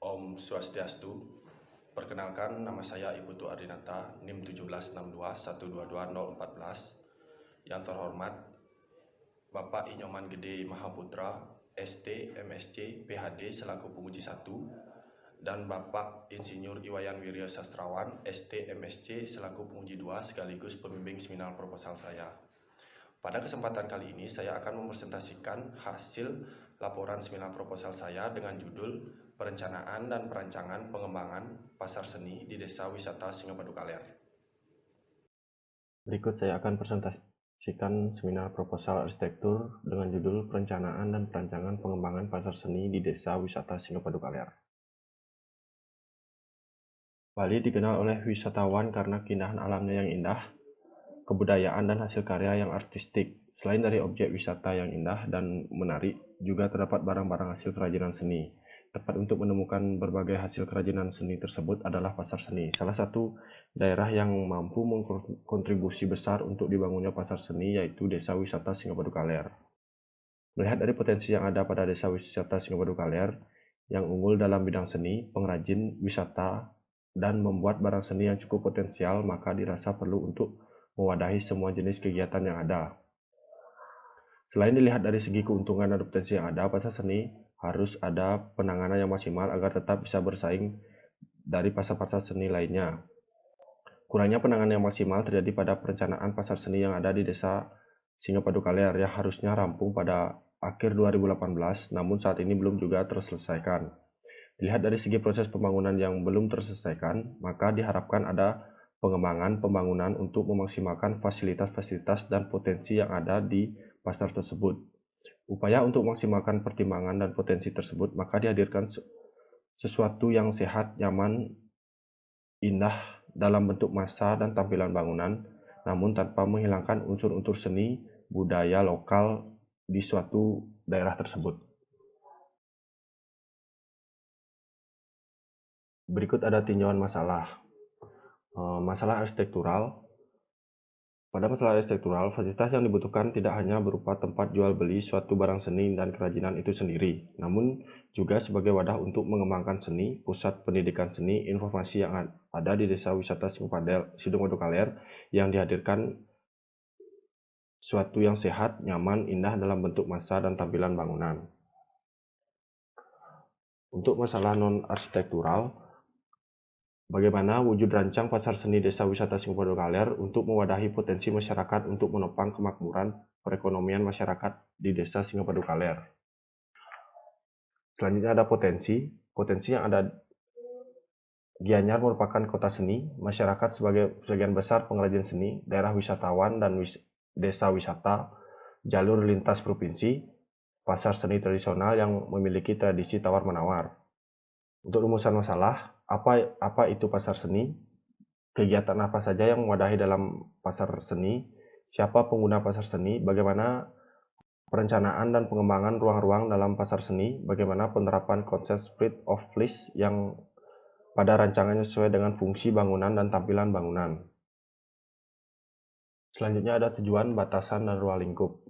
Om Swastiastu. Perkenalkan, nama saya Ibu Tu Ardinata, NIM 1762122014. Yang terhormat, Bapak Inyoman Gede Mahaputra, ST, MSc, PhD selaku penguji 1, dan Bapak Insinyur Iwayan Wirya Sastrawan, ST, MSc selaku penguji 2 sekaligus pembimbing seminar proposal saya. Pada kesempatan kali ini saya akan mempresentasikan hasil laporan seminar proposal saya dengan judul Perencanaan dan Perancangan Pengembangan Pasar Seni di Desa Wisata Singapadu Kaler. Berikut saya akan presentasikan seminar proposal arsitektur dengan judul Perencanaan dan Perancangan Pengembangan Pasar Seni di Desa Wisata Singapadu Kaler. Bali dikenal oleh wisatawan karena keindahan alamnya yang indah, kebudayaan dan hasil karya yang artistik. Selain dari objek wisata yang indah dan menarik, juga terdapat barang-barang hasil kerajinan seni. Tempat untuk menemukan berbagai hasil kerajinan seni tersebut adalah pasar seni, salah satu daerah yang mampu mengkontribusi besar untuk dibangunnya pasar seni, yaitu Desa Wisata Singapadu Kaler. Melihat dari potensi yang ada pada Desa Wisata Singapadu Kaler, yang unggul dalam bidang seni, pengrajin, wisata, dan membuat barang seni yang cukup potensial, maka dirasa perlu untuk mewadahi semua jenis kegiatan yang ada. Selain dilihat dari segi keuntungan dan potensi yang ada, pasar seni harus ada penanganan yang maksimal agar tetap bisa bersaing dari pasar-pasar seni lainnya. Kurangnya penanganan yang maksimal terjadi pada perencanaan pasar seni yang ada di Desa Singapadu Kaler yang harusnya rampung pada akhir 2018, namun saat ini belum juga terselesaikan. Dilihat dari segi proses pembangunan yang belum terselesaikan, maka diharapkan ada pengembangan pembangunan untuk memaksimalkan fasilitas-fasilitas dan potensi yang ada di pasar tersebut. Upaya untuk memaksimalkan pertimbangan dan potensi tersebut, maka dihadirkan sesuatu yang sehat, nyaman, indah dalam bentuk massa dan tampilan bangunan, namun tanpa menghilangkan unsur-unsur seni budaya lokal di suatu daerah tersebut. Berikut ada tinjauan masalah. Masalah arsitektural. Pada masalah arsitektural, fasilitas yang dibutuhkan tidak hanya berupa tempat jual beli suatu barang seni dan kerajinan itu sendiri, namun juga sebagai wadah untuk mengembangkan seni, pusat pendidikan seni, informasi yang ada di Desa Wisata Singapadu Kaler yang dihadirkan suatu yang sehat, nyaman, indah dalam bentuk massa dan tampilan bangunan. Untuk masalah non-arsitektural, bagaimana wujud rancang pasar seni Desa Wisata Singapadu Kaler untuk mewadahi potensi masyarakat untuk menopang kemakmuran perekonomian masyarakat di Desa Singapadu Kaler. Selanjutnya ada potensi. Potensi yang ada, Gianyar merupakan kota seni, masyarakat sebagai sebagian besar pengrajin seni, daerah wisatawan dan desa wisata, jalur lintas provinsi, pasar seni tradisional yang memiliki tradisi tawar-menawar. Untuk rumusan masalah, apa itu pasar seni? Kegiatan apa saja yang mewadahi dalam pasar seni? Siapa pengguna pasar seni? Bagaimana perencanaan dan pengembangan ruang-ruang dalam pasar seni? Bagaimana penerapan konsep split of place yang pada rancangannya sesuai dengan fungsi bangunan dan tampilan bangunan? Selanjutnya ada tujuan, batasan, dan ruang lingkup.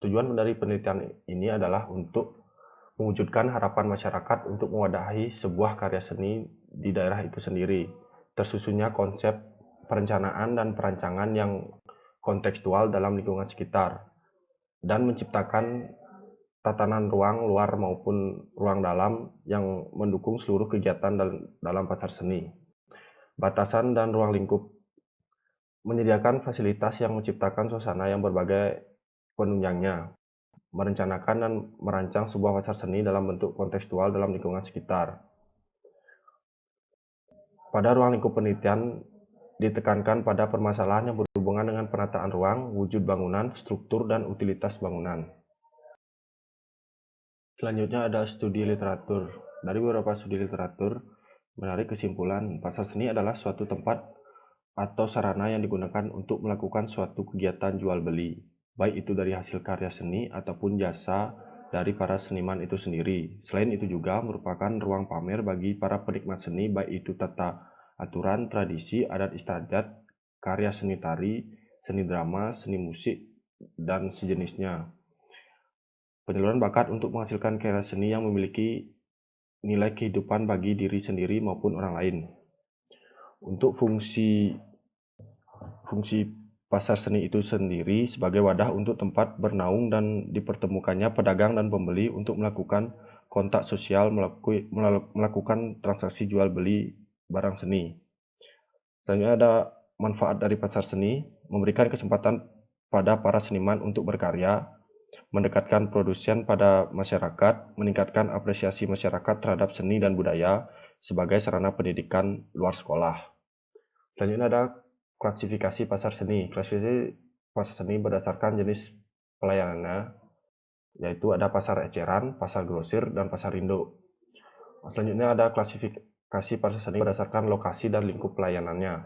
Tujuan dari penelitian ini adalah untuk mewujudkan harapan masyarakat untuk mewadahi sebuah karya seni di daerah itu sendiri. Tersusunnya konsep perencanaan dan perancangan yang kontekstual dalam lingkungan sekitar, dan menciptakan tatanan ruang luar maupun ruang dalam yang mendukung seluruh kegiatan dalam pasar seni. Batasan dan ruang lingkup menyediakan fasilitas yang menciptakan suasana yang berbagai penunjangnya, merencanakan dan merancang sebuah pasar seni dalam bentuk kontekstual dalam lingkungan sekitar. Pada ruang lingkup penelitian ditekankan pada permasalahan yang berhubungan dengan penataan ruang, wujud bangunan, struktur, dan utilitas bangunan. Selanjutnya ada studi literatur. Dari beberapa studi literatur, menarik kesimpulan, pasar seni adalah suatu tempat atau sarana yang digunakan untuk melakukan suatu kegiatan jual beli, baik itu dari hasil karya seni ataupun jasa dari para seniman itu sendiri. Selain itu juga merupakan ruang pamer bagi para penikmat seni, baik itu tata aturan, tradisi, adat istiadat, karya seni tari, seni drama, seni musik, dan sejenisnya. Penyaluran bakat untuk menghasilkan karya seni yang memiliki nilai kehidupan bagi diri sendiri maupun orang lain. Untuk fungsi pasar seni itu sendiri sebagai wadah untuk tempat bernaung dan dipertemukannya pedagang dan pembeli untuk melakukan kontak sosial, melakukan transaksi jual beli barang seni. Selanjutnya ada manfaat dari pasar seni, memberikan kesempatan pada para seniman untuk berkarya, mendekatkan produsen pada masyarakat, meningkatkan apresiasi masyarakat terhadap seni dan budaya sebagai sarana pendidikan luar sekolah. Selanjutnya ada klasifikasi pasar seni. Klasifikasi pasar seni berdasarkan jenis pelayanannya, yaitu ada pasar eceran, pasar grosir, dan pasar induk. Selanjutnya ada klasifikasi pasar seni berdasarkan lokasi dan lingkup pelayanannya,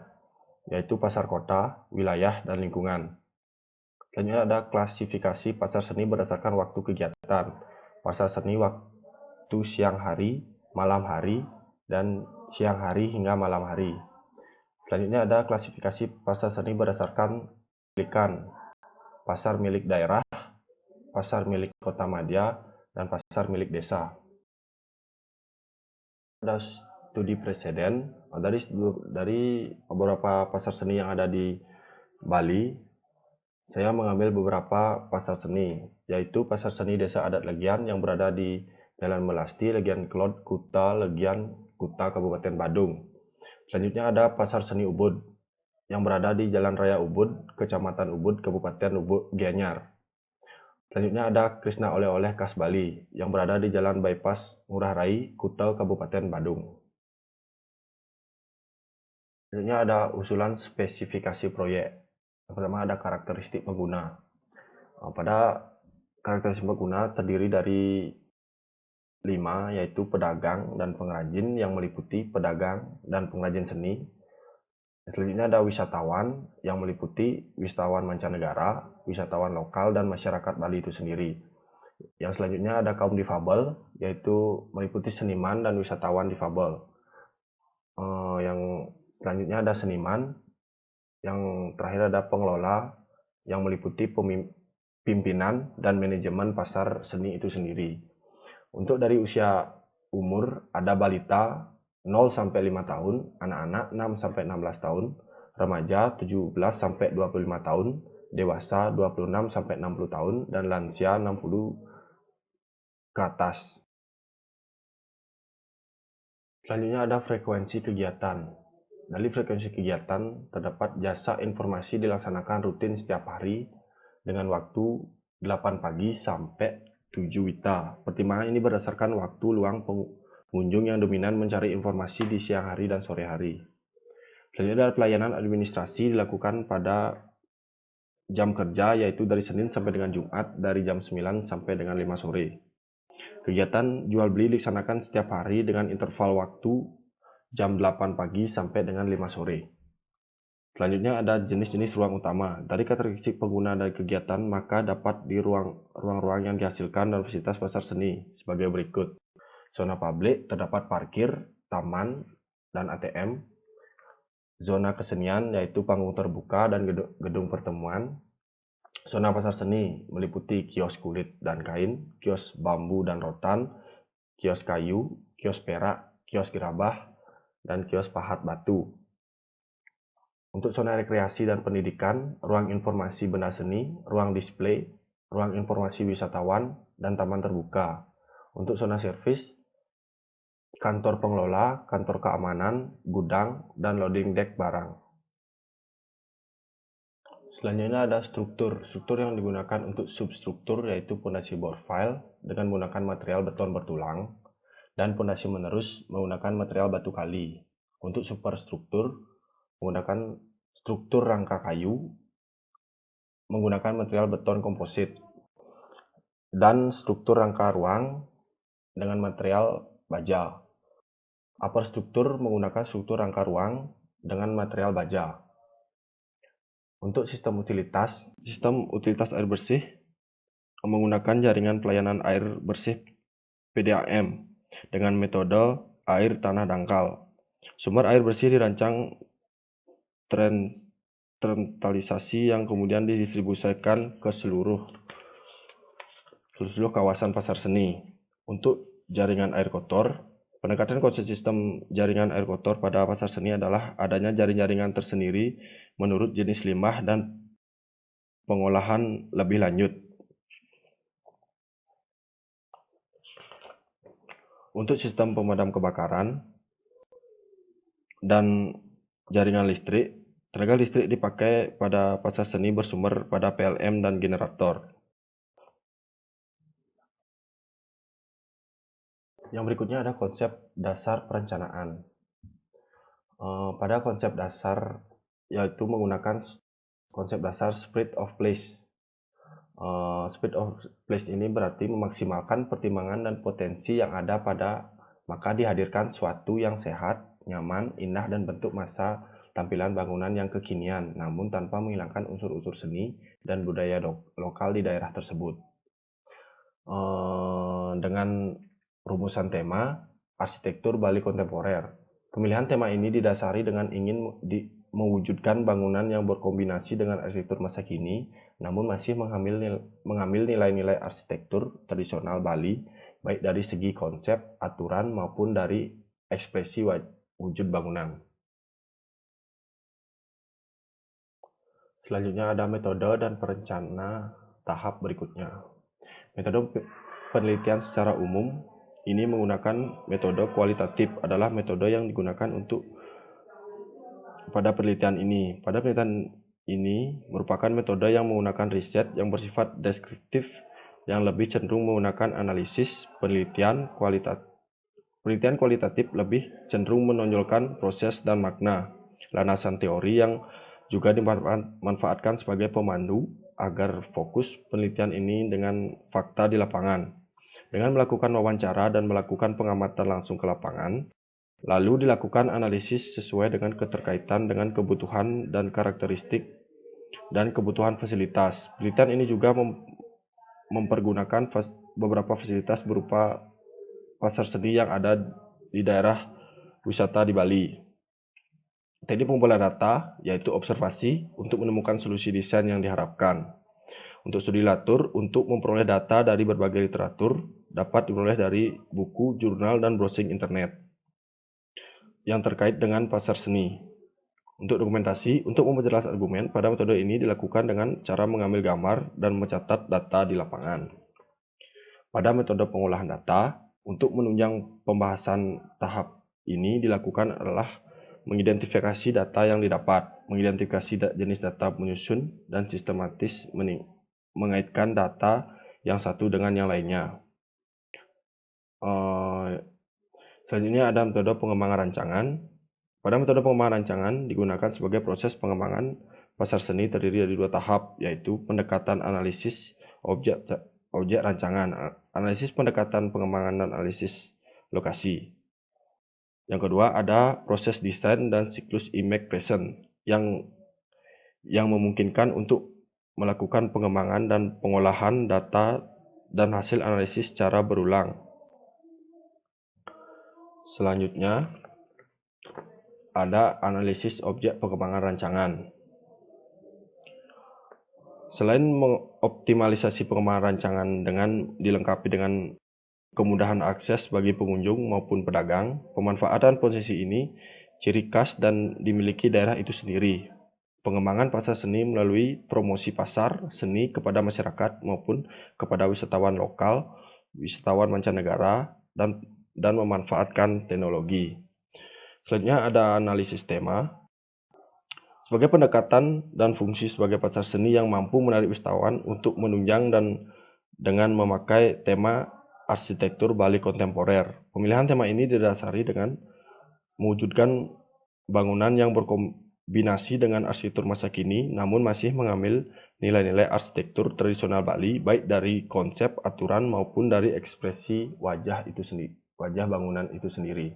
yaitu pasar kota, wilayah, dan lingkungan. Selanjutnya ada klasifikasi pasar seni berdasarkan waktu kegiatan. Pasar seni waktu siang hari, malam hari, dan siang hari hingga malam hari. Selanjutnya ada klasifikasi pasar seni berdasarkan pemilikan. Pasar milik daerah, pasar milik kota madya, dan pasar milik desa. Ada studi preseden dari beberapa pasar seni yang ada di Bali. Saya mengambil beberapa pasar seni, yaitu pasar seni Desa Adat Legian yang berada di Jalan Melasti, Legian Kelot, Kuta, Legian, Kuta, Kabupaten Badung. Selanjutnya ada pasar seni Ubud yang berada di Jalan Raya Ubud, Kecamatan Ubud, Kabupaten Ubud, Gianyar. Selanjutnya ada Krishna Oleh-oleh Khas Bali yang berada di Jalan Bypass Ngurah Rai, Kuta, Kabupaten Badung. Selanjutnya ada usulan spesifikasi proyek. Yang pertama ada karakteristik pengguna. Pada karakteristik pengguna terdiri dari 5, yaitu pedagang dan pengrajin yang meliputi pedagang dan pengrajin seni. Selanjutnya ada wisatawan yang meliputi wisatawan mancanegara, wisatawan lokal, dan masyarakat Bali itu sendiri. Yang selanjutnya ada kaum difabel, yaitu meliputi seniman dan wisatawan difabel. Yang selanjutnya ada seniman. Yang terakhir ada pengelola yang meliputi pimpinan dan manajemen pasar seni itu sendiri. Untuk dari usia umur ada balita 0 sampai 5 tahun, anak-anak 6 sampai 16 tahun, remaja 17 sampai 25 tahun, dewasa 26 sampai 60 tahun, dan lansia 60 ke atas. Selanjutnya ada frekuensi kegiatan. Dari frekuensi kegiatan terdapat jasa informasi dilaksanakan rutin setiap hari dengan waktu 8 pagi sampai 7 WITA. Pertimbangan ini berdasarkan waktu luang pengunjung yang dominan mencari informasi di siang hari dan sore hari. Selanjutnya pelayanan administrasi dilakukan pada jam kerja, yaitu dari Senin sampai dengan Jumat dari jam 9 sampai dengan 5 sore. Kegiatan jual beli dilaksanakan setiap hari dengan interval waktu jam 8 pagi sampai dengan 5 sore. Selanjutnya ada jenis-jenis ruang utama. Dari karakteristik pengguna dari kegiatan, maka dapat di ruang-ruang yang dihasilkan dalam fasilitas pasar seni sebagai berikut. Zona publik terdapat parkir, taman, dan ATM. Zona kesenian yaitu panggung terbuka dan gedung pertemuan. Zona pasar seni meliputi kios kulit dan kain, kios bambu dan rotan, kios kayu, kios perak, kios gerabah, dan kios pahat batu. Untuk zona rekreasi dan pendidikan, ruang informasi benda seni, ruang display, ruang informasi wisatawan, dan taman terbuka. Untuk zona servis, kantor pengelola, kantor keamanan, gudang, dan loading deck barang. Selanjutnya ada struktur. Struktur yang digunakan untuk substruktur yaitu pondasi bore file dengan menggunakan material beton bertulang, dan pondasi menerus menggunakan material batu kali. Untuk superstruktur menggunakan struktur rangka kayu menggunakan material beton komposit, dan struktur rangka ruang dengan material baja. Upper struktur menggunakan struktur rangka ruang dengan material baja. Untuk sistem utilitas air bersih menggunakan jaringan pelayanan air bersih PDAM dengan metode air tanah dangkal. Sumber air bersih dirancang tersentralisasi yang kemudian didistribusikan ke seluruh kawasan pasar seni. Untuk jaringan air kotor Pendekatan konsep sistem jaringan air kotor pada pasar seni adalah adanya jaring-jaringan tersendiri menurut jenis limbah dan pengolahan lebih lanjut. Untuk sistem pemadam kebakaran dan jaringan listrik, tenaga listrik dipakai pada pasar seni bersumber pada PLM dan generator. Yang berikutnya ada konsep dasar perencanaan. Pada konsep dasar yaitu menggunakan konsep dasar spread of place. Spread of place ini berarti memaksimalkan pertimbangan dan potensi yang ada pada maka dihadirkan suatu yang sehat, nyaman, indah dan bentuk massa tampilan bangunan yang kekinian, namun tanpa menghilangkan unsur-unsur seni dan budaya lokal di daerah tersebut. Dengan rumusan tema arsitektur Bali kontemporer. Pemilihan tema ini didasari dengan ingin mewujudkan bangunan yang berkombinasi dengan arsitektur masa kini, namun masih mengambil nilai-nilai arsitektur tradisional Bali, baik dari segi konsep, aturan, maupun dari ekspresi wujud bangunan. Selanjutnya ada metode dan perencana tahap berikutnya. Metode penelitian secara umum ini menggunakan metode kualitatif adalah metode yang digunakan untuk pada penelitian ini. Pada penelitian ini merupakan metode yang menggunakan riset yang bersifat deskriptif yang lebih cenderung menggunakan analisis. Penelitian kualitatif lebih cenderung menonjolkan proses dan makna landasan teori yang juga dimanfaatkan sebagai pemandu agar fokus penelitian ini dengan fakta di lapangan. Dengan melakukan wawancara dan melakukan pengamatan langsung ke lapangan, lalu dilakukan analisis sesuai dengan keterkaitan dengan kebutuhan dan karakteristik dan kebutuhan fasilitas. Penelitian ini juga mempergunakan beberapa fasilitas berupa pasar seni yang ada di daerah wisata di Bali. Teknik pengumpulan data yaitu observasi untuk menemukan solusi desain yang diharapkan. Untuk studi literatur, untuk memperoleh data dari berbagai literatur, dapat diperoleh dari buku, jurnal, dan browsing internet yang terkait dengan pasar seni. Untuk dokumentasi, untuk memperjelas argumen, pada metode ini dilakukan dengan cara mengambil gambar dan mencatat data di lapangan. Pada metode pengolahan data, untuk menunjang pembahasan tahap ini dilakukan adalah mengidentifikasi data yang didapat, mengidentifikasi jenis data menyusun, dan sistematis mengaitkan data yang satu dengan yang lainnya. Selanjutnya ada metode pengembangan rancangan. Pada metode pengembangan rancangan digunakan sebagai proses pengembangan pasar seni terdiri dari dua tahap, yaitu pendekatan analisis objek rancangan, analisis pendekatan pengembangan dan analisis lokasi. Yang kedua ada proses desain dan siklus image present yang memungkinkan untuk melakukan pengembangan dan pengolahan data dan hasil analisis secara berulang. Selanjutnya ada analisis objek pengembangan rancangan. Selain mengoptimalisasi pengembangan rancangan dengan dilengkapi dengan kemudahan akses bagi pengunjung maupun pedagang, pemanfaatan posisi ini ciri khas dan dimiliki daerah itu sendiri. Pengembangan pasar seni melalui promosi pasar seni kepada masyarakat maupun kepada wisatawan lokal, wisatawan mancanegara, dan memanfaatkan teknologi. Selanjutnya ada analisis tema. Sebagai pendekatan dan fungsi sebagai pasar seni yang mampu menarik wisatawan untuk menunjang dan dengan memakai tema arsitektur Bali kontemporer. Pemilihan tema ini didasari dengan mewujudkan bangunan yang berkombinasi dengan arsitektur masa kini, namun masih mengambil nilai-nilai arsitektur tradisional Bali, baik dari konsep, aturan, maupun dari ekspresi wajah bangunan itu sendiri.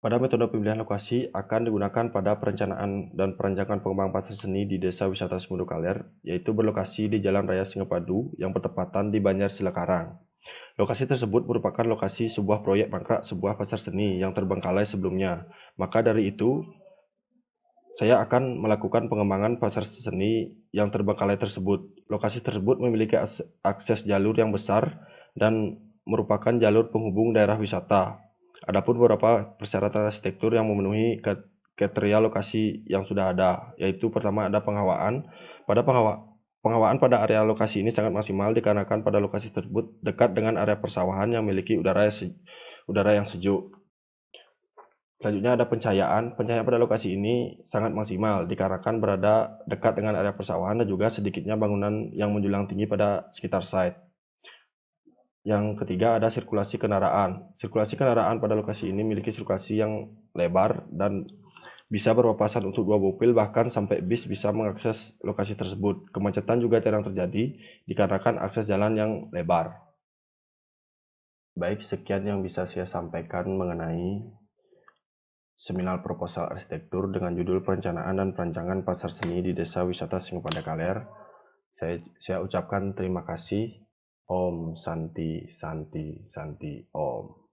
Pada metode pemilihan lokasi akan digunakan pada perencanaan dan perancangan pengembangan pasar seni di Desa Wisata Semeru Kaler, yaitu berlokasi di Jalan Raya Singapadu yang bertepatan di Banjar Silakarang. Lokasi tersebut merupakan lokasi sebuah proyek mangkrak sebuah pasar seni yang terbengkalai sebelumnya. Maka dari itu, saya akan melakukan pengembangan pasar seni yang terbengkalai tersebut. Lokasi tersebut memiliki akses jalur yang besar dan merupakan jalur penghubung daerah wisata. Adapun beberapa persyaratan arsitektur yang memenuhi kriteria lokasi yang sudah ada, yaitu pertama ada penghawaan. Penghawaan pada area lokasi ini sangat maksimal dikarenakan pada lokasi tersebut dekat dengan area persawahan yang memiliki udara yang sejuk. Selanjutnya ada pencahayaan. Pencahayaan pada lokasi ini sangat maksimal dikarenakan berada dekat dengan area persawahan dan juga sedikitnya bangunan yang menjulang tinggi pada sekitar site. Yang ketiga ada sirkulasi kendaraan. Sirkulasi kendaraan pada lokasi ini memiliki sirkulasi yang lebar dan bisa berpapasan untuk 2 mobil, bahkan sampai bis bisa mengakses lokasi tersebut. Kemacetan juga jarang terjadi dikarenakan akses jalan yang lebar. Baik, sekian yang bisa saya sampaikan mengenai seminar proposal arsitektur dengan judul Perencanaan dan Perancangan Pasar Seni di Desa Wisata Singopada Kaler. Saya ucapkan terima kasih. Om Santi Santi Santi Om.